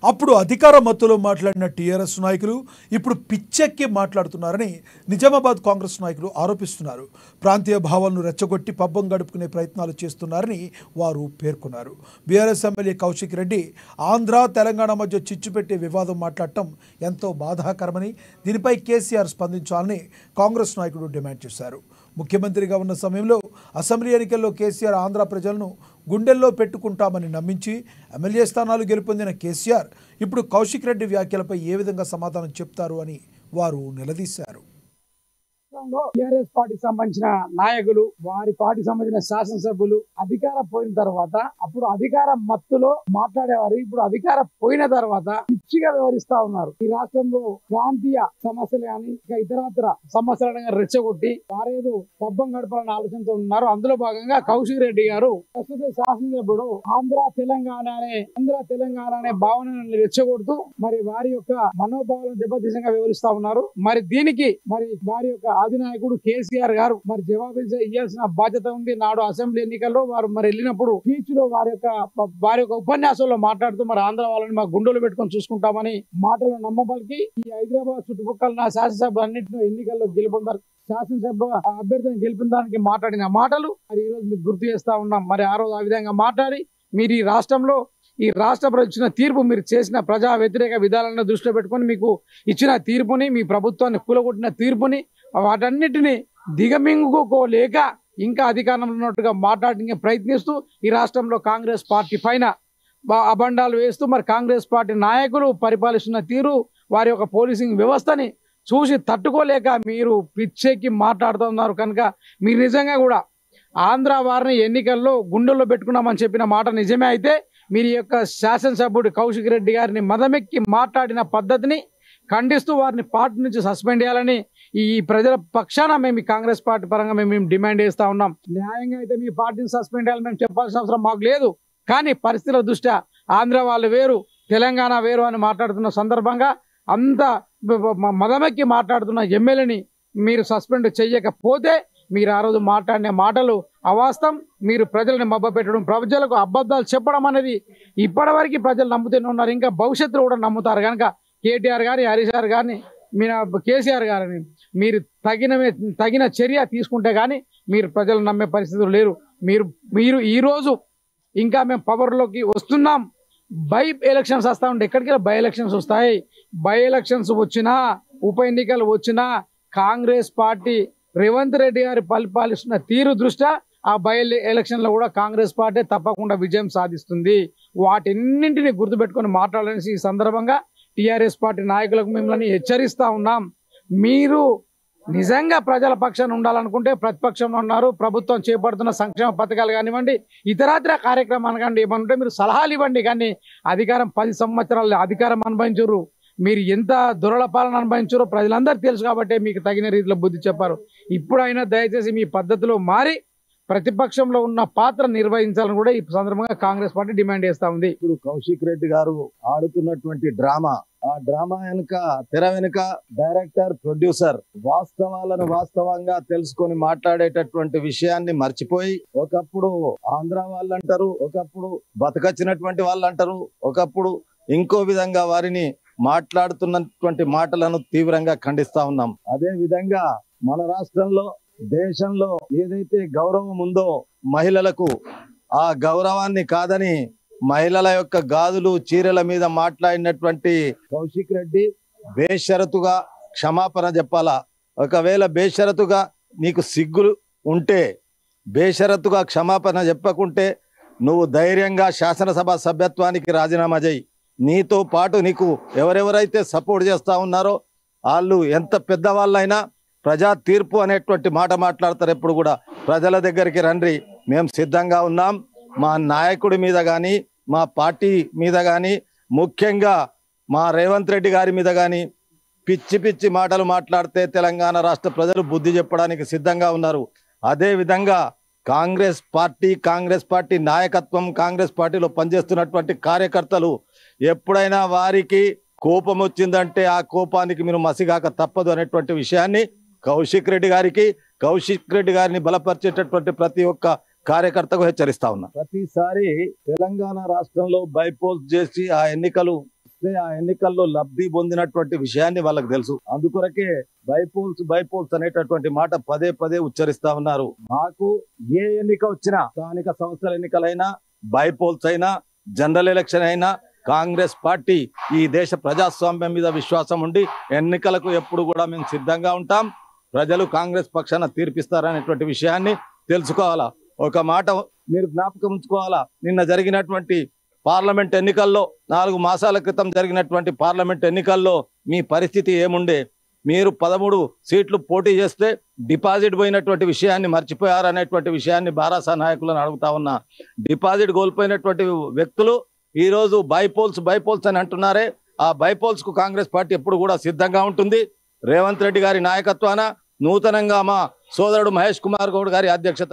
అప్పుడు అధికార మత్తులో మాట్లాడిన టీఆర్ఎస్ నాయకులు ఇప్పుడు పిచ్చెక్కి మాట్లాడుతున్నారని నిజామాబాద్ కాంగ్రెస్ నాయకులు ఆరోపిస్తున్నారు. ప్రాంతీయ భావాలను రెచ్చగొట్టి పబ్బం గడుపుకునే ప్రయత్నాలు చేస్తున్నారని వారు పేర్కొన్నారు. బీఆర్ఎస్ ఎమ్మెల్యే కౌశిక్ రెడ్డి ఆంధ్ర తెలంగాణ మధ్య చిచ్చు పెట్టే వివాదం మాట్లాడటం ఎంతో బాధాకరమని, దీనిపై కేసీఆర్ స్పందించాలని కాంగ్రెస్ నాయకులు డిమాండ్ చేశారు. ముఖ్యమంత్రిగా ఉన్న సమయంలో అసెంబ్లీ ఎన్నికల్లో కేసీఆర్ ఆంధ్ర ప్రజలను గుండెల్లో పెట్టుకుంటామని నమ్మించి ఎమ్మెల్యే స్థానాలు గెలుపొందిన కేసీఆర్ ఇప్పుడు కౌశిక్ రెడ్డి వ్యాఖ్యలపై ఏ విధంగా సమాధానం చెప్తారు అని వారు నిలదీశారు. టిఆర్ఎస్ పార్టీకి సంబంధించిన నాయకులు, వారి పార్టీకి సంబంధించిన శాసనసభ్యులు అధికారం పోయిన తర్వాత అప్పుడు అధికార మత్తులో మాట్లాడేవారు. ఇప్పుడు అధికారం పోయిన తర్వాత పిచ్చిగా వ్యవహరిస్తా ఉన్నారు. ఈ రాష్ట్రంలో ప్రాంతీయ సమస్యలు కానీ ఇక ఇతరత్ర సమస్యలను రెచ్చగొట్టి వారేదో పబ్బం గడపాలని ఆలోచనతో ఉన్నారు. అందులో భాగంగా కౌశిక్ రెడ్డి గారు ప్రస్తుత శాసనసభ్యుడు ఆంధ్ర తెలంగాణ అనే భావనను రెచ్చగొడుతూ మరి వారి యొక్క మనోభావాలను దెబ్బతీసంగా వ్యవహరిస్తా ఉన్నారు. మరి దీనికి మరి వారి యొక్క అధినాయకుడు కేసీఆర్ గారు మరి జవాబు ఇవ్వాల్సిన బాధ్యత ఉంది. నాడు అసెంబ్లీ ఎన్నికల్లో వారు మరి వెళ్ళినప్పుడు స్పీచ్ లో వారి యొక్క ఉపన్యాసంలో మాట్లాడుతూ మరి ఆంధ్ర వాళ్ళని మా గుండెలు పెట్టుకొని చూసుకుంటామని మాటలు నమ్మబలికి ఈ హైదరాబాద్ చుట్టుపక్కల శాసనసభ అన్నింటిలో ఎన్నికల్లో గెలుపొందారు. శాసనసభ అభ్యర్థిని గెలిపించడానికి మాట్లాడిన మాటలు మరి ఈ రోజు మీకు గుర్తు చేస్తా ఉన్నాం. మరి ఆ రోజు ఆ విధంగా మాట్లాడి మీరు ఈ రాష్ట్రంలో ఈ రాష్ట్ర ఇచ్చిన తీర్పు, మీరు చేసిన ప్రజా వ్యతిరేక విధానాలను దృష్టిలో పెట్టుకొని మీకు ఇచ్చిన తీర్పుని, మీ ప్రభుత్వాన్ని కూలగొట్టిన తీర్పుని, వాటన్నిటిని దిగమింగుకోలేక ఇంకా అధికారంలో ఉన్నట్టుగా మాట్లాడడానికి ప్రయత్నిస్తూ ఈ రాష్ట్రంలో కాంగ్రెస్ పార్టీ పైన అబండాలు వేస్తూ మరి కాంగ్రెస్ పార్టీ నాయకులు పరిపాలిస్తున్న తీరు, వారి యొక్క పోలీసింగ్ వ్యవస్థని చూసి తట్టుకోలేక మీరు పిచ్చెక్కి మాట్లాడుతున్నారు. కనుక మీరు నిజంగా కూడా ఆంధ్ర వారిని ఎన్నికల్లో గుండెల్లో పెట్టుకున్నామని చెప్పిన మాట నిజమే అయితే మీరు యొక్క శాసనసభ్యుడు కౌశిక్ రెడ్డి గారిని మదమెక్కి మాట్లాడిన పద్ధతిని ఖండిస్తూ వారిని పార్టీ నుంచి సస్పెండ్ చేయాలని ఈ ప్రజల పక్షాన మేము కాంగ్రెస్ పార్టీ పరంగా మేము డిమాండ్ చేస్తా ఉన్నాం. న్యాయంగా అయితే మీ పార్టీని సస్పెండ్ చేయాలని మేము చెప్పాల్సిన అవసరం మాకు లేదు. కానీ పరిస్థితుల దృష్ట్యా ఆంధ్ర వాళ్ళు వేరు, తెలంగాణ వేరు అని మాట్లాడుతున్న సందర్భంగా అంత మదమెక్కి మాట్లాడుతున్న ఎమ్మెల్యేని మీరు సస్పెండ్ చేయకపోతే మీరు ఆ రోజు మాట్లాడిన మాటలు అవాస్తవం. మీరు ప్రజలను మభ్యపెట్టడం, ప్రజలకు అబద్ధాలు చెప్పడం అనేది ఇప్పటివరకు ప్రజలు నమ్ముతూనే ఉన్నారు. ఇంకా భవిష్యత్తులో కూడా నమ్ముతారు. కనుక కేటీఆర్ గారి, హరీష్ గారు గారిని, కేసీఆర్ గారిని మీరు తగిన చర్య తీసుకుంటే కానీ మీరు ప్రజలు నమ్మే పరిస్థితులు లేరు. మీరు ఈరోజు ఇంకా మేము పవర్లోకి వస్తున్నాం, బై ఎలక్షన్స్ వస్తూ ఉంటే ఎక్కడికి బై ఎలక్షన్స్ వస్తాయి. బై ఎలక్షన్స్ వచ్చినా, ఉప ఎన్నికలు వచ్చినా కాంగ్రెస్ పార్టీ రేవంత్ రెడ్డి గారి పరిపాలిస్తున్న తీరు దృష్ట్యా ఆ బై ఎలక్షన్లో కూడా కాంగ్రెస్ పార్టీ తప్పకుండా విజయం సాధిస్తుంది. వాటిన్నింటినీ గుర్తుపెట్టుకొని మాట్లాడాలని ఈ సందర్భంగా టీఆర్ఎస్ పార్టీ నాయకులకు మిమ్మల్ని హెచ్చరిస్తా ఉన్నాం. మీరు నిజంగా ప్రజల పక్షాన ఉండాలనుకుంటే ప్రతిపక్షంలో ఉన్నారు, ప్రభుత్వం చేపడుతున్న సంక్షేమ పథకాలు కానివ్వండి, ఇతరాతర కార్యక్రమాలు కానీ ఏమనుంటే మీరు సలహాలు ఇవ్వండి. కానీ అధికారం 10 సంవత్సరాలు అధికారం అనుభవించరు, మీరు ఎంత దురల పాలన అనుభవించారో ప్రజలందరూ తెలుసు కాబట్టి మీకు తగిన రీతిలో బుద్ధి చెప్పారు. ఇప్పుడైనా దయచేసి మీ పద్ధతిలో మారి ప్రతిపక్షంలో ఉన్న పాత్ర నిర్వహించాలని కూడా ఈ సందర్భంగా కాంగ్రెస్ పార్టీ డిమాండ్ చేస్తా ఉంది. ఇప్పుడు కౌశిక్ రెడ్డి గారు ఆడుతున్నటువంటి డ్రామా, ఆ డ్రామా వెనుక, తెర వెనుక డైరెక్టర్, ప్రొడ్యూసర్ వాస్తవాలను వాస్తవంగా తెలుసుకొని మాట్లాడేటటువంటి విషయాన్ని మర్చిపోయి ఒకప్పుడు ఆంధ్ర వాళ్ళు అంటారు, ఒకప్పుడు బతకచ్చినటువంటి వాళ్ళు అంటారు, ఒకప్పుడు ఇంకో విధంగా వారిని మాట్లాడుతున్నటువంటి మాటలను తీవ్రంగా ఖండిస్తా ఉన్నాం. అదే విధంగా మన రాష్ట్రంలో, దేశంలో ఏదైతే గౌరవం ఉందో మహిళలకు, ఆ గౌరవాన్ని కాదని మహిళల యొక్క గాజులు, చీరల మీద మాట్లాడినటువంటి కౌశిక్ రెడ్డి బేషరతుగా క్షమాపణ చెప్పాలా. ఒకవేళ బేషరతుగా నీకు సిగ్గులు ఉంటే, బేషరతుగా క్షమాపణ చెప్పకుంటే నువ్వు ధైర్యంగా శాసనసభ సభ్యత్వానికి రాజీనామా చేయి. నీతో పాటు నీకు ఎవరెవరైతే సపోర్ట్ చేస్తా ఉన్నారో వాళ్ళు ఎంత పెద్దవాళ్ళైనా ప్రజా తీర్పు అనేటువంటి మాట మాట్లాడతారు. ఎప్పుడు కూడా ప్రజల దగ్గరికి రండి, మేము సిద్ధంగా ఉన్నాం. మా నాయకుడి మీద కానీ, మా పార్టీ మీద కానీ, ముఖ్యంగా మా రేవంత్ రెడ్డి గారి మీద కానీ పిచ్చి పిచ్చి మాటలు మాట్లాడితే తెలంగాణ రాష్ట్ర ప్రజలు బుద్ధి చెప్పడానికి సిద్ధంగా ఉన్నారు. అదేవిధంగా కాంగ్రెస్ పార్టీ నాయకత్వం, కాంగ్రెస్ పార్టీలో పనిచేస్తున్నటువంటి కార్యకర్తలు ఎప్పుడైనా వారికి కోపం వచ్చిందంటే ఆ కోపానికి మీరు మసిగాక తప్పదు అనేటువంటి విషయాన్ని కౌశిక్ రెడ్డి గారిని బలపరిచేటటువంటి ప్రతి ఒక్క కార్యకర్తకు హెచ్చరిస్తా ఉన్నా. ప్రతిసారి తెలంగాణ రాష్ట్రంలో బైపోస్ట్ చేసి ఆ ఎన్నికలు చేస్తే ఆ ఎన్నికల్లో లబ్ధి పొందినటువంటి విషయాన్ని వాళ్ళకి తెలుసు. అందుకొరకే బైపోల్స్ అనేటటువంటి మాట పదే పదే ఉచ్చరిస్తా ఉన్నారు. మాకు ఏ ఎన్నిక వచ్చినా, స్థానిక సంస్థల ఎన్నికలైనా, బైపోల్స్ అయినా, జనరల్ ఎలక్షన్ అయినా, కాంగ్రెస్ పార్టీ ఈ దేశ ప్రజాస్వామ్యం మీద విశ్వాసం ఉండి ఎన్నికలకు ఎప్పుడు కూడా మేము సిద్ధంగా ఉంటాం. ప్రజలు కాంగ్రెస్ పక్షాన తీర్పిస్తారనేటువంటి విషయాన్ని తెలుసుకోవాలా. ఒక మాట మీరు జ్ఞాపకం ఉంచుకోవాలా. నిన్న జరిగినటువంటి పార్లమెంట్ ఎన్నికల్లో, 4 మాసాల క్రితం జరిగినటువంటి పార్లమెంట్ ఎన్నికల్లో మీ పరిస్థితి ఏముండే? మీరు 13 సీట్లు పోటీ చేస్తే డిపాజిట్ పోయినటువంటి విషయాన్ని మర్చిపోయారనేటువంటి విషయాన్ని బారాసా నాయకులను అడుగుతా ఉన్నా. డిపాజిట్ కోల్పోయినటువంటి వ్యక్తులు ఈరోజు బైపోల్స్ అని అంటున్నారే, ఆ బైపోల్స్ కు కాంగ్రెస్ పార్టీ ఎప్పుడు కూడా సిద్ధంగా ఉంటుంది. రేవంత్ రెడ్డి గారి నాయకత్వాన నూతనంగా మా సోదరుడు మహేష్ కుమార్ గౌడ్ గారి అధ్యక్షత